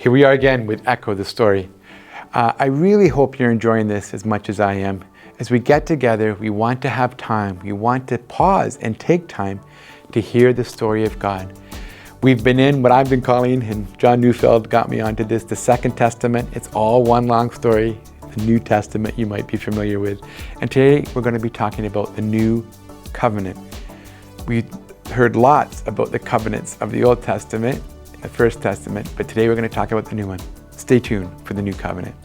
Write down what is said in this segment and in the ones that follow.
Here we are again with Echo the Story. I really hope you're enjoying this as much as I am. As we get together, we want to have time. We want to pause and take time to hear the story of God. We've been in what I've been calling, and John Neufeld got me onto this, the Second Testament. It's all one long story. The New Testament you might be familiar with. And today we're going to be talking about the New Covenant. We heard lots about the covenants of the Old Testament, the First Testament, but today we're going to talk about the new one. Stay tuned for the New Covenant.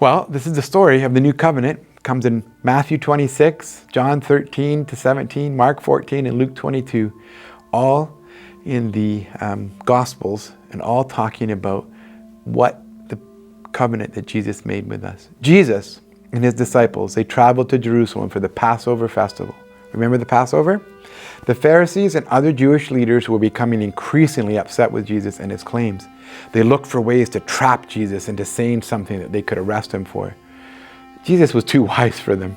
Well, this is the story of the New Covenant. It comes in Matthew 26, John 13 to 17, Mark 14, and Luke 22, all in the Gospels, and all talking about what the covenant that Jesus made with us. Jesus and his disciples, they traveled to Jerusalem for the Passover festival. Remember the Passover? The Pharisees and other Jewish leaders were becoming increasingly upset with Jesus and his claims. They looked for ways to trap Jesus into saying something that they could arrest him for. Jesus was too wise for them.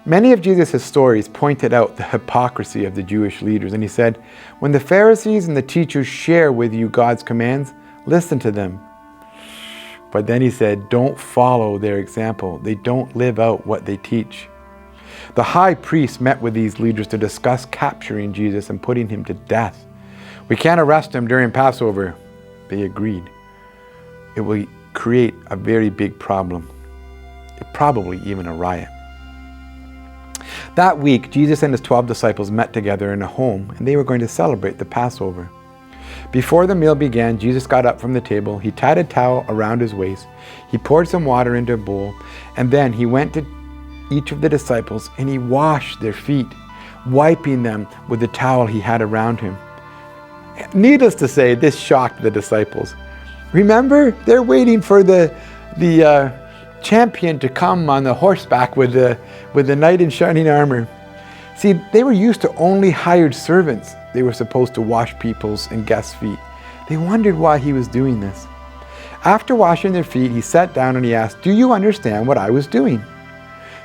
Many of Jesus' stories pointed out the hypocrisy of the Jewish leaders, and he said, when the Pharisees and the teachers share with you God's commands, listen to them. But then he said, don't follow their example. They don't live out what they teach. The high priest met with these leaders to discuss capturing Jesus and putting him to death. We can't arrest him during Passover. They agreed. It will create a very big problem, probably even a riot. That week, Jesus and his 12 disciples met together in a home, and they were going to celebrate the Passover. Before the meal began, Jesus got up from the table. He tied a towel around his waist. He poured some water into a bowl, and then he went to each of the disciples and he washed their feet, wiping them with the towel he had around him. Needless to say, this shocked the disciples. Remember, they're waiting for the champion to come on the horseback with the knight in shining armor. See, they were used to only hired servants. They were supposed to wash people's and guests' feet. They wondered why he was doing this. After washing their feet, he sat down and he asked, "Do you understand what I was doing?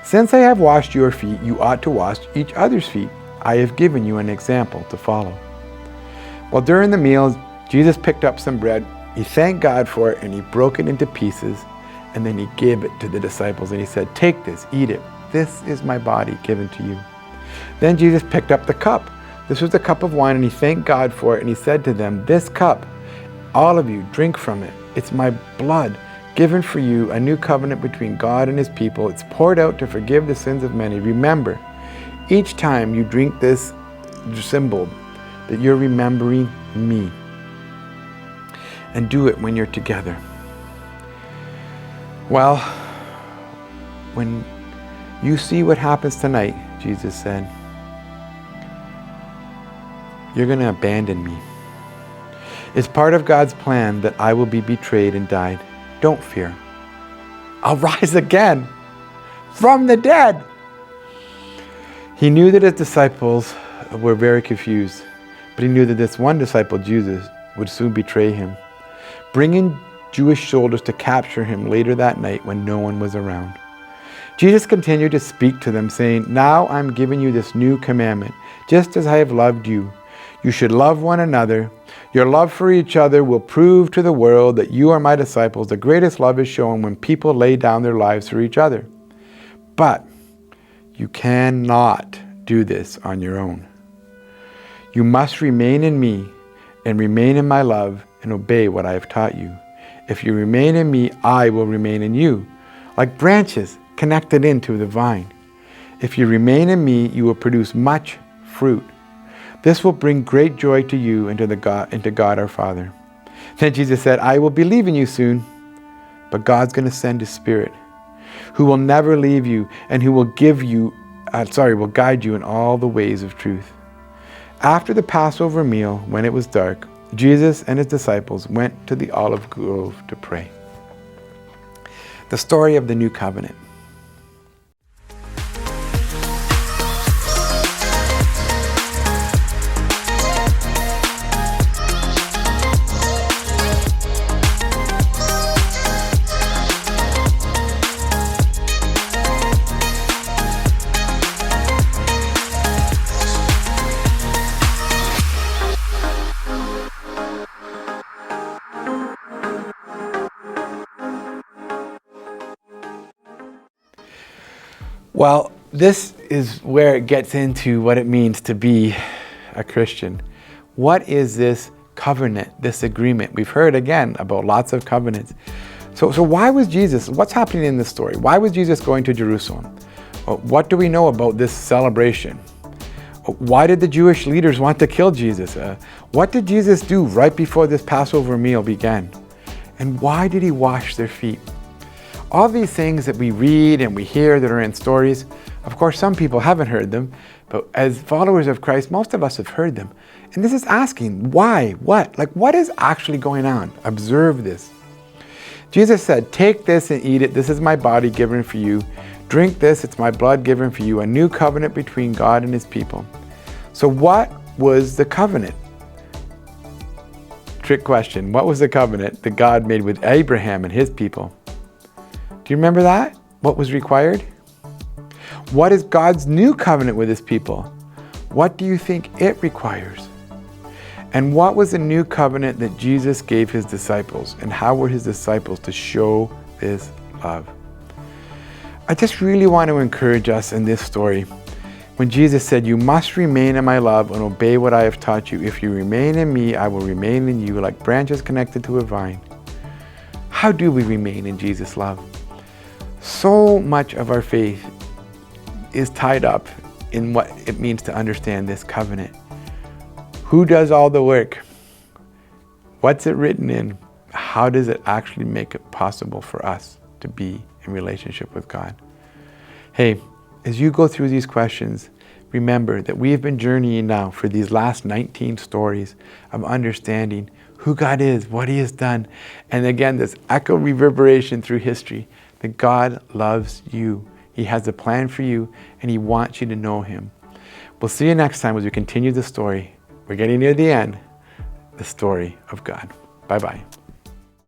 Since I have washed your feet, you ought to wash each other's feet. I have given you an example to follow." Well, during the meal, Jesus picked up some bread. He thanked God for it and he broke it into pieces, and then he gave it to the disciples and he said, "Take this, eat it. This is my body given to you." Then Jesus picked up the cup. This was the cup of wine, and he thanked God for it, and he said to them, "This cup, all of you, drink from it. It's my blood given for you, a new covenant between God and his people. It's poured out to forgive the sins of many. Remember, each time you drink this symbol, that you're remembering me. And do it when you're together." Well, when you see what happens tonight, Jesus said, you're going to abandon me. It's part of God's plan that I will be betrayed and died. Don't fear. I'll rise again from the dead. He knew that his disciples were very confused, but he knew that this one disciple, Judas, would soon betray him, bringing Jewish soldiers to capture him later that night when no one was around. Jesus continued to speak to them, saying, "Now I'm giving you this new commandment, just as I have loved you. You should love one another. Your love for each other will prove to the world that you are my disciples. The greatest love is shown when people lay down their lives for each other. But you cannot do this on your own. You must remain in me and remain in my love and obey what I have taught you. If you remain in me, I will remain in you, like branches connected into the vine. If you remain in me, you will produce much fruit. This will bring great joy to you and to God our Father." Then Jesus said, "I will believe in you soon, but God's going to send his Spirit, who will never leave you and who will will guide you in all the ways of truth." After the Passover meal, when it was dark, Jesus and his disciples went to the olive grove to pray. The story of the new covenant. Well, this is where it gets into what it means to be a Christian. What is this covenant, this agreement? We've heard again about lots of covenants. So why was Jesus, what's happening in this story? Why was Jesus going to Jerusalem? What do we know about this celebration? Why did the Jewish leaders want to kill Jesus? What did Jesus do right before this Passover meal began? And why did he wash their feet? All these things that we read and we hear that are in stories, of course, some people haven't heard them, but as followers of Christ, most of us have heard them. And this is asking, why? What? Like, what is actually going on? Observe this. Jesus said, take this and eat it. This is my body given for you. Drink this. It's my blood given for you. A new covenant between God and his people. So what was the covenant? Trick question. What was the covenant that God made with Abraham and his people? Do you remember that? What was required? What is God's new covenant with his people? What do you think it requires? And what was the new covenant that Jesus gave his disciples? And how were his disciples to show this love? I just really want to encourage us in this story. When Jesus said, you must remain in my love and obey what I have taught you. If you remain in me, I will remain in you, like branches connected to a vine. How do we remain in Jesus' love? So much of our faith is tied up in what it means to understand this covenant. Who does all the work? What's it written in? How does it actually make it possible for us to be in relationship with God? Hey, as you go through these questions, remember that we have been journeying now for these last 19 stories of understanding who God is, what he has done, and again, this echo reverberation through history that God loves you. He has a plan for you, and he wants you to know him. We'll see you next time as we continue the story. We're getting near the end, the story of God. Bye-bye.